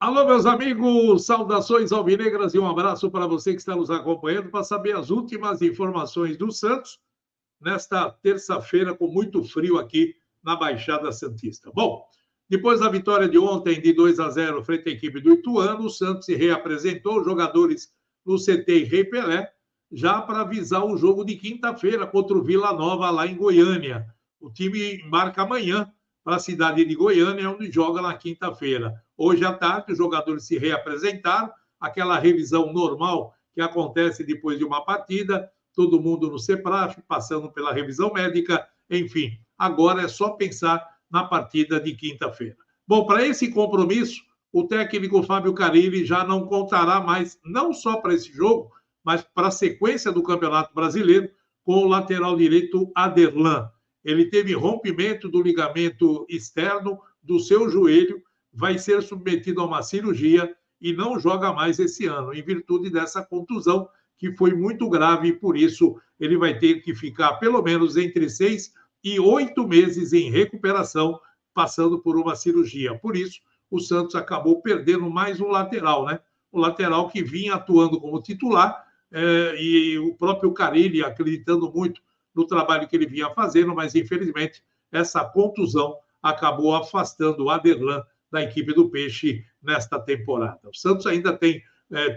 Alô, meus amigos, saudações alvinegras e um abraço para você que está nos acompanhando para saber as últimas informações do Santos nesta terça-feira com muito frio aqui na Baixada Santista. Bom, depois da vitória de ontem de 2-0 frente à equipe do Ituano, o Santos se reapresentou, os jogadores no CT Rei Pelé, já para avisar o jogo de quinta-feira contra o Vila Nova lá em Goiânia. O time embarca amanhã para a cidade de Goiânia, onde joga na quinta-feira. Hoje à tarde, os jogadores se reapresentaram, aquela revisão normal que acontece depois de uma partida, todo mundo no CEPRAF, passando pela revisão médica, enfim. Agora é só pensar na partida de quinta-feira. Bom, para esse compromisso, o técnico Fábio Carille já não contará mais, não só para esse jogo, mas para a sequência do Campeonato Brasileiro, com o lateral direito Aderlan. Ele teve rompimento do ligamento externo do seu joelho, vai ser submetido a uma cirurgia e não joga mais esse ano, em virtude dessa contusão que foi muito grave e por isso ele vai ter que ficar pelo menos entre 6 e 8 meses em recuperação, passando por uma cirurgia. Por isso, o Santos acabou perdendo mais um lateral, né? O lateral que vinha atuando como titular e o próprio Carille acreditando muito no trabalho que ele vinha fazendo, mas infelizmente essa contusão acabou afastando o Aderlan da equipe do Peixe nesta temporada. O Santos ainda tem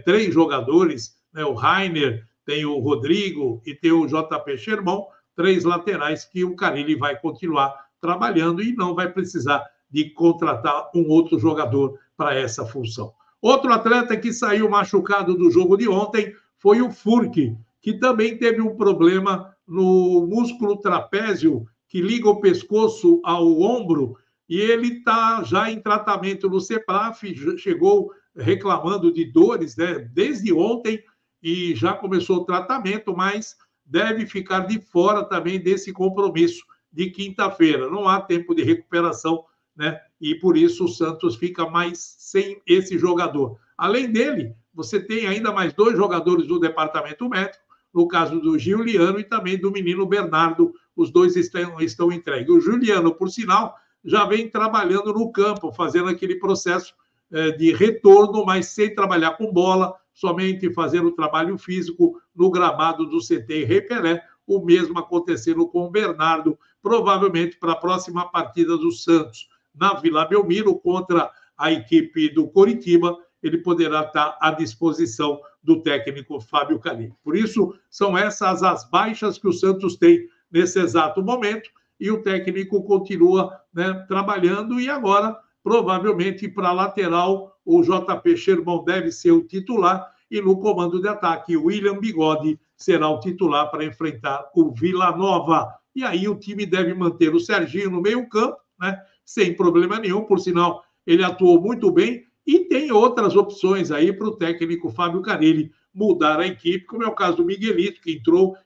3 jogadores, né, o Rainer, tem o Rodrigo e tem o JP Sherman, 3 laterais que o Carille vai continuar trabalhando e não vai precisar de contratar um outro jogador para essa função. Outro atleta que saiu machucado do jogo de ontem foi o Furque, que também teve um problema no músculo trapézio que liga o pescoço ao ombro e ele está já em tratamento no CEPRAF, chegou reclamando de dores, né, desde ontem e já começou o tratamento, mas deve ficar de fora também desse compromisso de quinta-feira. Não há tempo de recuperação, né? E por isso o Santos fica mais sem esse jogador. Além dele, você tem ainda mais 2 jogadores do departamento médico, no caso do Giuliano e também do menino Bernardo, os dois estão entregues. O Giuliano, por sinal, já vem trabalhando no campo, fazendo aquele processo de retorno, mas sem trabalhar com bola, somente fazendo trabalho físico no gramado do CT Rei Pelé, o mesmo acontecendo com o Bernardo, provavelmente para a próxima partida do Santos na Vila Belmiro contra a equipe do Coritiba, ele poderá estar à disposição do técnico Fábio Carille. Por isso, são essas as baixas que o Santos tem nesse exato momento e o técnico continua, né, trabalhando e agora, provavelmente, para a lateral, o JP Sherman deve ser o titular e no comando de ataque, o William Bigode será o titular para enfrentar o Vila Nova. E aí o time deve manter o Serginho no meio-campo, né, sem problema nenhum, por sinal, ele atuou muito bem e tem outras opções aí para o técnico Fábio Carille mudar a equipe, como é o caso do Miguelito, que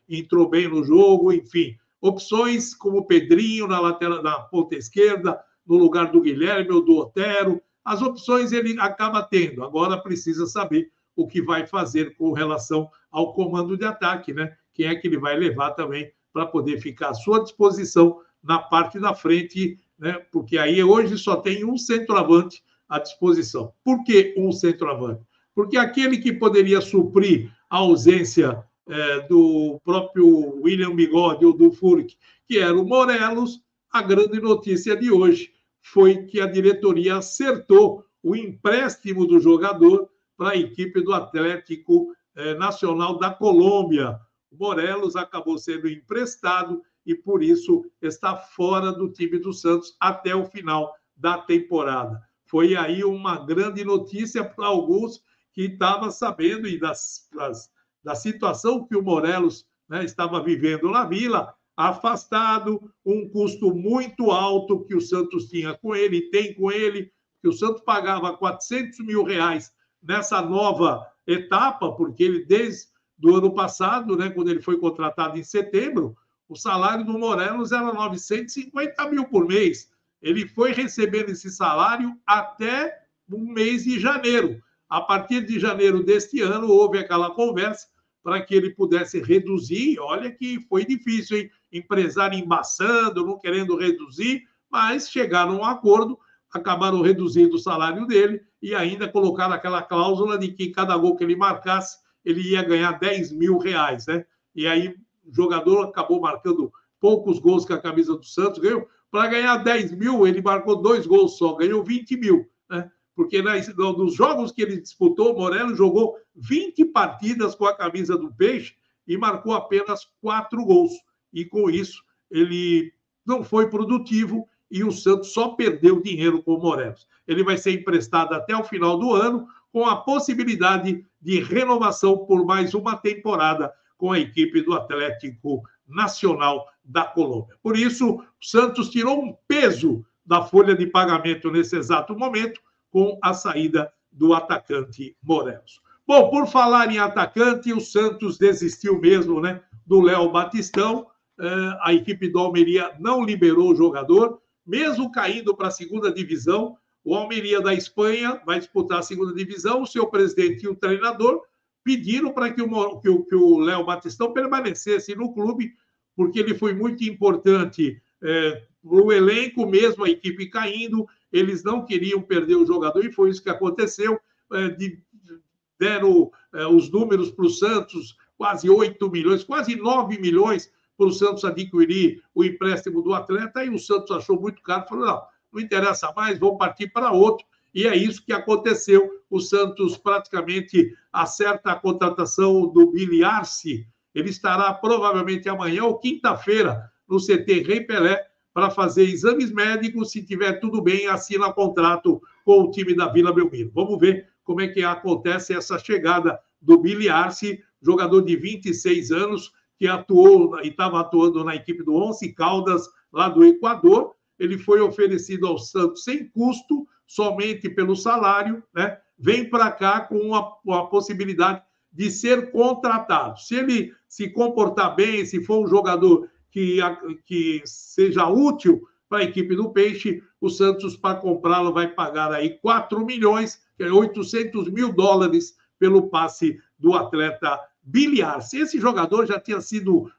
entrou bem no jogo, enfim. Opções como o Pedrinho na lateral, na ponta esquerda, no lugar do Guilherme ou do Otero. As opções ele acaba tendo. Agora precisa saber o que vai fazer com relação ao comando de ataque, né? Quem é que ele vai levar também para poder ficar à sua disposição na parte da frente, né? Porque aí hoje só tem um centroavante à disposição. Por que um centroavante? Porque aquele que poderia suprir a ausência do próprio William Bigode ou do Furque, que era o Morelos, a grande notícia de hoje foi que a diretoria acertou o empréstimo do jogador para a equipe do Atlético Nacional da Colômbia. O Morelos acabou sendo emprestado e, por isso, está fora do time do Santos até o final da temporada. Foi aí uma grande notícia para alguns que estavam sabendo e da situação que o Morelos, né, estava vivendo na Vila, afastado, um custo muito alto que o Santos tinha com ele, tem com ele, que o Santos pagava 400 mil reais nessa nova etapa, porque ele, desde o ano passado, né, quando ele foi contratado em setembro, o salário do Morelos era 950 mil por mês. Ele foi recebendo esse salário até o mês de janeiro. A partir de janeiro deste ano, houve aquela conversa para que ele pudesse reduzir. Olha que foi difícil, hein? Empresário embaçando, não querendo reduzir, mas chegaram a um acordo acabaram reduzindo o salário dele e ainda colocaram aquela cláusula de que cada gol que ele marcasse, ele ia ganhar 10 mil reais, né? E aí o jogador acabou marcando poucos gols com a camisa do Santos, ganhou. Para ganhar 10 mil, ele marcou 2 gols só, ganhou 20 mil, né? Porque nos jogos que ele disputou, o Morelos jogou 20 partidas com a camisa do Peixe e marcou apenas 4 gols. E com isso, ele não foi produtivo e o Santos só perdeu dinheiro com o Morelos. Ele vai ser emprestado até o final do ano, com a possibilidade de renovação por mais uma temporada com a equipe do Atlético Nacional da Colômbia. Por isso, o Santos tirou um peso da folha de pagamento nesse exato momento com a saída do atacante Morelos. Bom, por falar em atacante, o Santos desistiu mesmo, né, do Léo Batistão. A equipe do Almeria não liberou o jogador, mesmo caindo para a segunda divisão. O Almeria da Espanha vai disputar a segunda divisão. O seu presidente e o treinador pediram para que o Léo Batistão permanecesse no clube, porque ele foi muito importante no elenco, mesmo a equipe caindo. Eles não queriam perder o jogador e foi isso que aconteceu. Deram os números para o Santos, quase 8 milhões, quase 9 milhões para o Santos adquirir o empréstimo do atleta, e o Santos achou muito caro, falou, não interessa mais, vamos partir para outro, e é isso que aconteceu. O Santos praticamente acerta a contratação do Billy Arce. Ele estará provavelmente amanhã ou quinta-feira no CT Rei Pelé para fazer exames médicos. Se tiver tudo bem, assina contrato com o time da Vila Belmiro. Vamos ver como é que acontece essa chegada do Billy Arce, jogador de 26 anos, que atuou e estava atuando na equipe do Once Caldas, lá do Equador. Ele foi oferecido ao Santos sem custo, somente pelo salário, né? Vem para cá com a possibilidade de ser contratado. Se ele se comportar bem, se for um jogador que seja útil para a equipe do Peixe, o Santos, para comprá-lo, vai pagar aí 4 milhões, que é 800 mil dólares, pelo passe do atleta Billy Arce. Esse jogador já tinha sido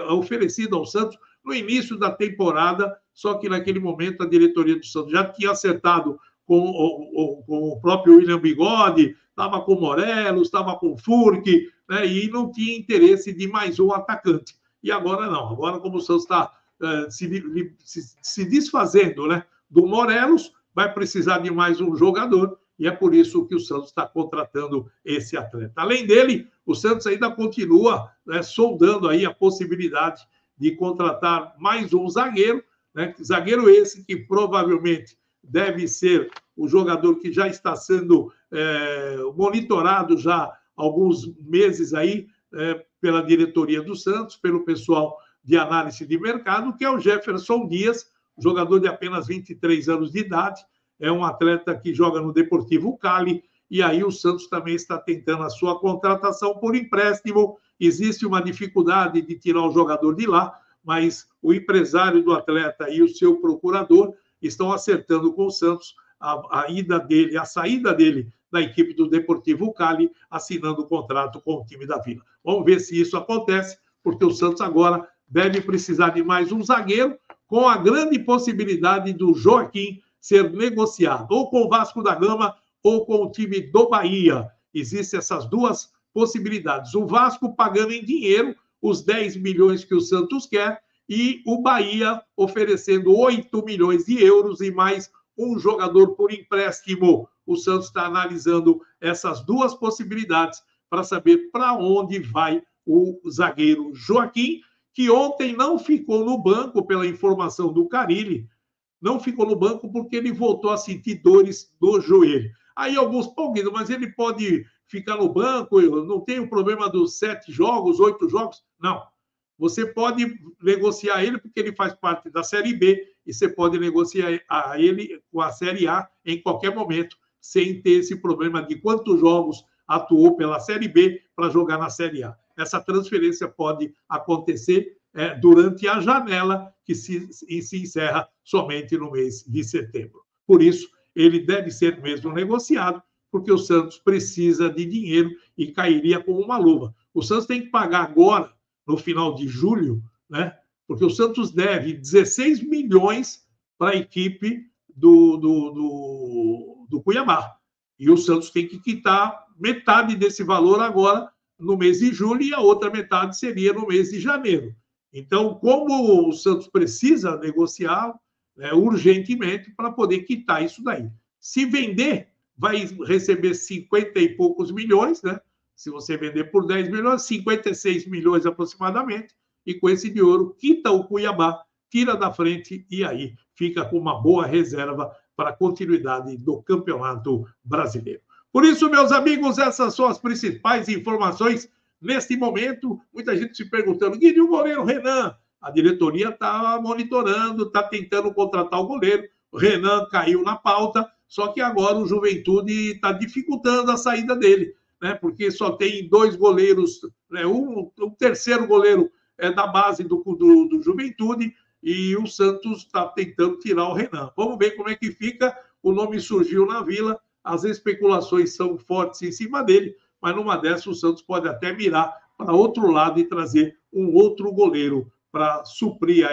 oferecido ao Santos no início da temporada, só que naquele momento a diretoria do Santos já tinha acertado com o próprio William Bigode, estava com o Morelos, estava com o Furque, né, e não tinha interesse de mais um atacante. E agora não. Agora, como o Santos está se desfazendo, né, do Morelos, vai precisar de mais um jogador, e é por isso que o Santos está contratando esse atleta. Além dele, o Santos ainda continua, né, sondando aí a possibilidade de contratar mais um zagueiro, né, zagueiro esse que provavelmente deve ser o jogador que já está sendo monitorado já há alguns meses aí pela diretoria do Santos, pelo pessoal de análise de mercado, que é o Jefferson Dias, jogador de apenas 23 anos de idade, é um atleta que joga no Deportivo Cali, e aí o Santos também está tentando a sua contratação por empréstimo. Existe uma dificuldade de tirar o jogador de lá, mas o empresário do atleta e o seu procurador estão acertando com o Santos a saída dele da equipe do Deportivo Cali, assinando o contrato com o time da Vila. Vamos ver se isso acontece, porque o Santos agora deve precisar de mais um zagueiro, com a grande possibilidade do Joaquim ser negociado, ou com o Vasco da Gama, ou com o time do Bahia. Existem essas duas possibilidades. O Vasco pagando em dinheiro os 10 milhões que o Santos quer, e o Bahia oferecendo 8 milhões de euros e mais um jogador por empréstimo. O Santos está analisando essas duas possibilidades para saber para onde vai o zagueiro Joaquim, que ontem não ficou no banco, pela informação do Carille, não ficou no banco porque ele voltou a sentir dores do joelho. Aí alguns, Guido, mas ele pode ficar no banco, não tem o problema dos 7 jogos, 8 jogos? Não. Você pode negociar ele porque ele faz parte da Série B e você pode negociar ele com a Série A em qualquer momento, sem ter esse problema de quantos jogos atuou pela Série B para jogar na Série A. Essa transferência pode acontecer durante a janela, que se encerra somente no mês de setembro. Por isso, ele deve ser mesmo negociado, porque o Santos precisa de dinheiro e cairia como uma luva. O Santos tem que pagar agora, no final de julho, né? Porque o Santos deve 16 milhões para a equipe do Cuiabá. E o Santos tem que quitar metade desse valor agora no mês de julho e a outra metade seria no mês de janeiro. Então, como o Santos precisa negociar urgentemente para poder quitar isso daí. Se vender, vai receber 50 e poucos milhões, né? Se você vender por 10 milhões, 56 milhões aproximadamente, e com esse dinheiro quita o Cuiabá, tira da frente e aí fica com uma boa reserva para a continuidade do Campeonato Brasileiro. Por isso, meus amigos, essas são as principais informações neste momento. Muita gente se perguntando, e o goleiro Renan? A diretoria está monitorando, está tentando contratar o goleiro. O Renan caiu na pauta, só que agora o Juventude está dificultando a saída dele, né? Porque só tem 2 goleiros, né? O terceiro goleiro é da base do Juventude e o Santos está tentando tirar o Renan. Vamos ver como é que fica. O nome surgiu na Vila, as especulações são fortes em cima dele, mas numa dessas o Santos pode até mirar para outro lado e trazer um outro goleiro para suprir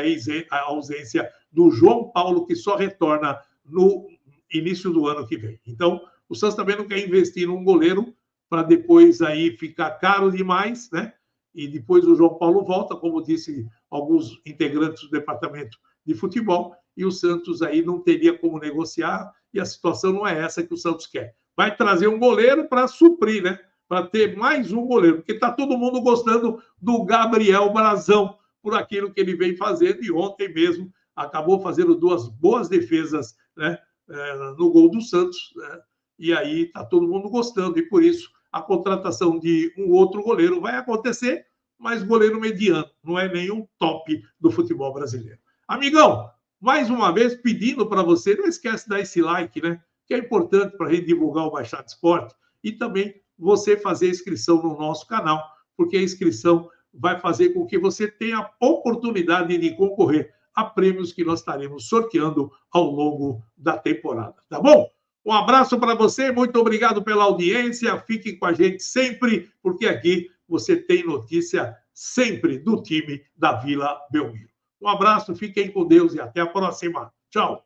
a ausência do João Paulo, que só retorna no início do ano que vem. Então, o Santos também não quer investir num goleiro para depois aí ficar caro demais, né? E depois o João Paulo volta, como disse alguns integrantes do departamento de futebol, e o Santos aí não teria como negociar, e a situação não é essa que o Santos quer. Vai trazer um goleiro para suprir, né? Para ter mais um goleiro, porque está todo mundo gostando do Gabriel Brazão, por aquilo que ele vem fazendo, e ontem mesmo acabou fazendo 2 boas defesas, né? No gol do Santos, né? E aí está todo mundo gostando, e por isso a contratação de um outro goleiro vai acontecer, mas goleiro mediano, não é nenhum top do futebol brasileiro. Amigão, mais uma vez pedindo para você, não esquece de dar esse like, né? Que é importante para a gente divulgar o Baixada Esporte e também você fazer inscrição no nosso canal, porque a inscrição vai fazer com que você tenha a oportunidade de concorrer a prêmios que nós estaremos sorteando ao longo da temporada, tá bom? Um abraço para você, muito obrigado pela audiência, fique com a gente sempre, porque aqui você tem notícia sempre do time da Vila Belmiro. Um abraço, fiquem com Deus e até a próxima. Tchau.